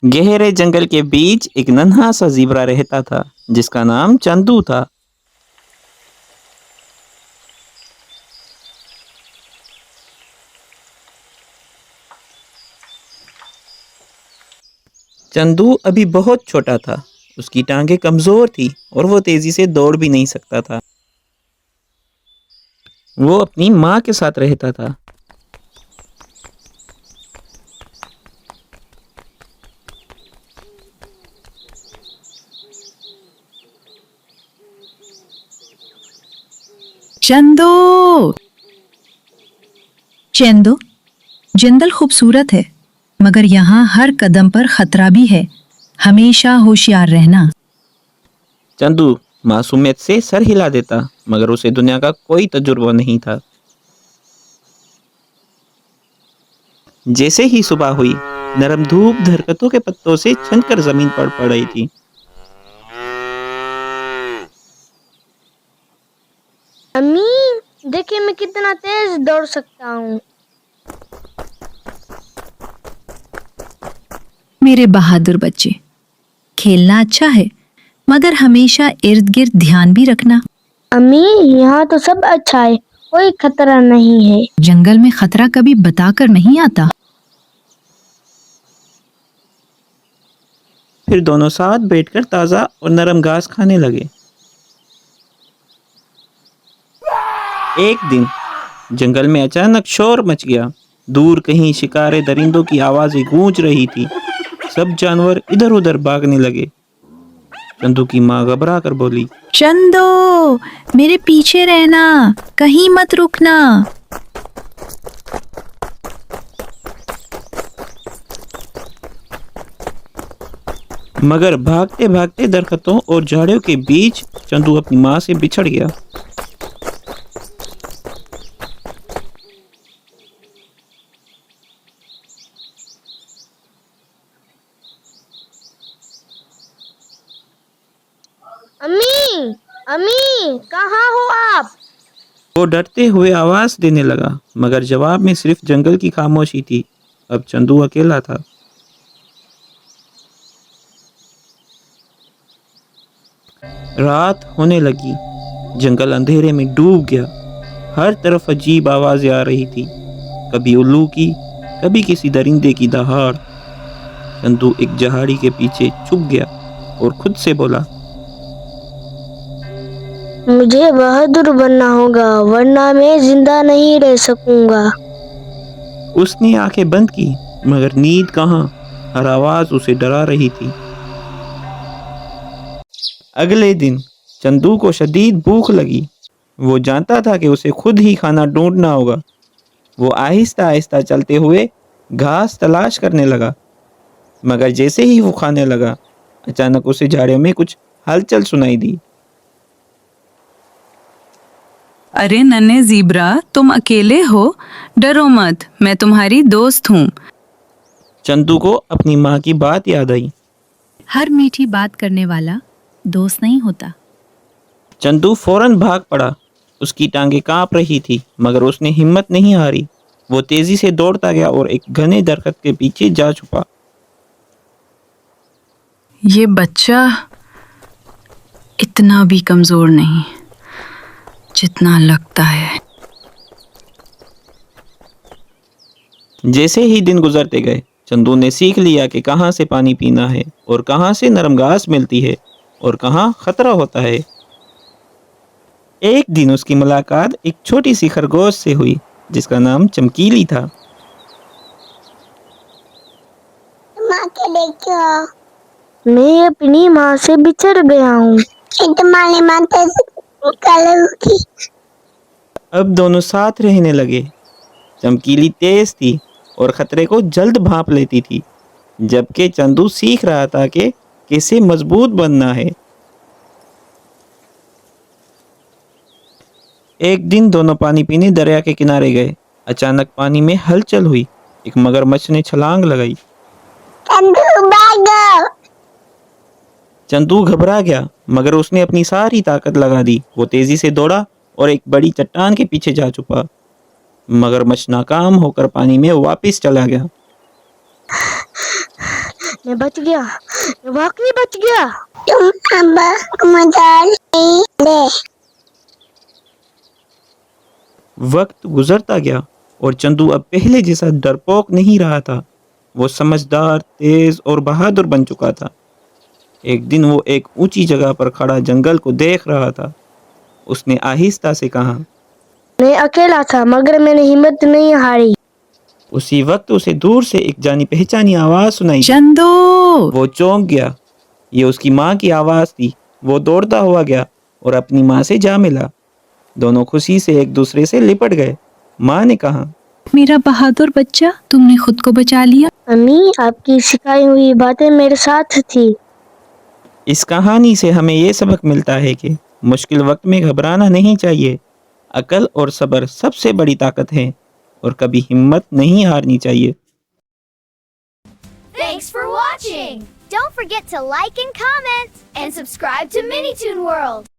गहरे जंगल के बीच एक नन्हा सा ज़ेब्रा रहता था जिसका नाम चंदू था। चंदू अभी बहुत छोटा था। उसकी टांगें कमजोर थी और वो तेजी से दौड़ भी नहीं सकता था। वो अपनी माँ के साथ रहता था। चंदू। चंदू, जंगल खूबसूरत है मगर यहाँ हर कदम पर खतरा भी है। हमेशा होशियार रहना। चंदू मासूमियत से सर हिला देता मगर उसे दुनिया का कोई तजुर्बा नहीं था। जैसे ही सुबह हुई, नरम धूप दरख्तों के पत्तों से छनकर जमीन पर पड़ रही थी। अम्मी, देखिए मैं कितना तेज दौड़ सकता हूँ। मेरे बहादुर बच्चे, खेलना अच्छा है मगर हमेशा इर्द गिर्द ध्यान भी रखना। अम्मी, यहाँ तो सब अच्छा है, कोई खतरा नहीं है। जंगल में खतरा कभी बताकर नहीं आता। फिर दोनों साथ बैठकर ताज़ा और नरम घास खाने लगे। एक दिन जंगल में अचानक शोर मच गया। दूर कहीं शिकारे दरिंदों की आवाज़ें गूंज रही थी। सब जानवर इधर उधर भागने लगे। चंदू की माँ घबरा कर बोली, चंदू, मेरे पीछे रहना, कहीं मत रुकना। मगर भागते भागते दरख्तों और झाड़ियों के बीच चंदू अपनी माँ से बिछड़ गया। अम्मी, अम्मी, कहाँ हो आप? वो डरते हुए आवाज देने लगा मगर जवाब में सिर्फ जंगल की खामोशी थी। अब चंदू अकेला था। रात होने लगी। जंगल अंधेरे में डूब गया। हर तरफ अजीब आवाजें आ रही थी, कभी उल्लू की, कभी किसी दरिंदे की दहाड़। चंदू एक झाड़ी के पीछे छुप गया और खुद से बोला, मुझे बहादुर बनना होगा वरना मैं जिंदा नहीं रह सकूंगा। उसने आंखें बंद की मगर नींद कहाँ, हर आवाज उसे डरा रही थी। अगले दिन चंदू को शदीद भूख लगी। वो जानता था कि उसे खुद ही खाना ढूंढना होगा। वो आहिस्ता आहिस्ता चलते हुए घास तलाश करने लगा। मगर जैसे ही वो खाने लगा, अचानक उसे झाड़ियों में कुछ हलचल सुनाई दी। अरे नन्हे ज़ेब्रा, तुम अकेले हो? डरो मत, मैं तुम्हारी दोस्त हूँ। चंदू को अपनी माँ की बात याद आई। हर मीठी बात करने वाला दोस्त नहीं होता। चंदू फौरन भाग पड़ा। उसकी टांगें कांप रही थी मगर उसने हिम्मत नहीं हारी। वो तेजी से दौड़ता गया और एक घने दरख्त के पीछे जा छुपा। ये बच्चा इतना भी कमजोर नहीं जितना लगता है। जैसे ही दिन गुजरते गए, चंदू ने सीख लिया कि कहाँ से पानी पीना है और कहाँ से नरम घास मिलती है और कहाँ खतरा होता है। एक दिन उसकी मुलाकात एक छोटी सी खरगोश से हुई जिसका नाम चमकीली था। माँ के देखो, मैं अपनी माँ से बिछड़ गया हूँ। तुम्हारी माँ होगी। अब दोनों साथ रहने लगे। चमकीली तेज थी और खतरे को जल्द भांप लेती थी, जबकि चंदू सीख रहा था कि कैसे मजबूत बनना है। एक दिन दोनों पानी पीने दरिया के किनारे गए। अचानक पानी में हलचल हुई। एक मगरमच्छ ने छलांग लगाई। चंदू भागो। चंदू घबरा गया मगर उसने अपनी सारी ताकत लगा दी। वो तेजी से दौड़ा और एक बड़ी चट्टान के पीछे जा छुपा। मगरमच्छ नाकाम होकर पानी में वापस चला गया। मैं बच गया, मैं वाकई बच गया। तुम अब्बा को मजाल नहीं ले। वक्त गुजरता गया और चंदू अब पहले जैसा डरपोक नहीं रहा था। वो समझदार, तेज और बहादुर बन चुका था। एक दिन वो एक ऊंची जगह पर खड़ा जंगल को देख रहा था। उसने आहिस्ता से कहा। मैं अकेला था मगर मैंने हिम्मत नहीं हारी। उसी वक्त उसे दूर से एक जानी पहचानी आवाज सुनाई दी। चंदू। वो चौंक गया। ये उसकी माँ की आवाज थी। वो दौड़ता हुआ गया और अपनी माँ से जा मिला। दोनों खुशी से एक दूसरे से लिपट गए। माँ ने कहा, मेरा बहादुर बच्चा, तुमने खुद को बचा लिया। अम्मी, आपकी सिखाई हुई बातें मेरे साथ थी। इस कहानी से हमें ये सबक मिलता है कि मुश्किल वक्त में घबराना नहीं चाहिए। अकल और सब्र सबसे बड़ी ताकत है और कभी हिम्मत नहीं हारनी चाहिए। Thanks for watching! Don't forget to like and comment and subscribe to Minitoon World!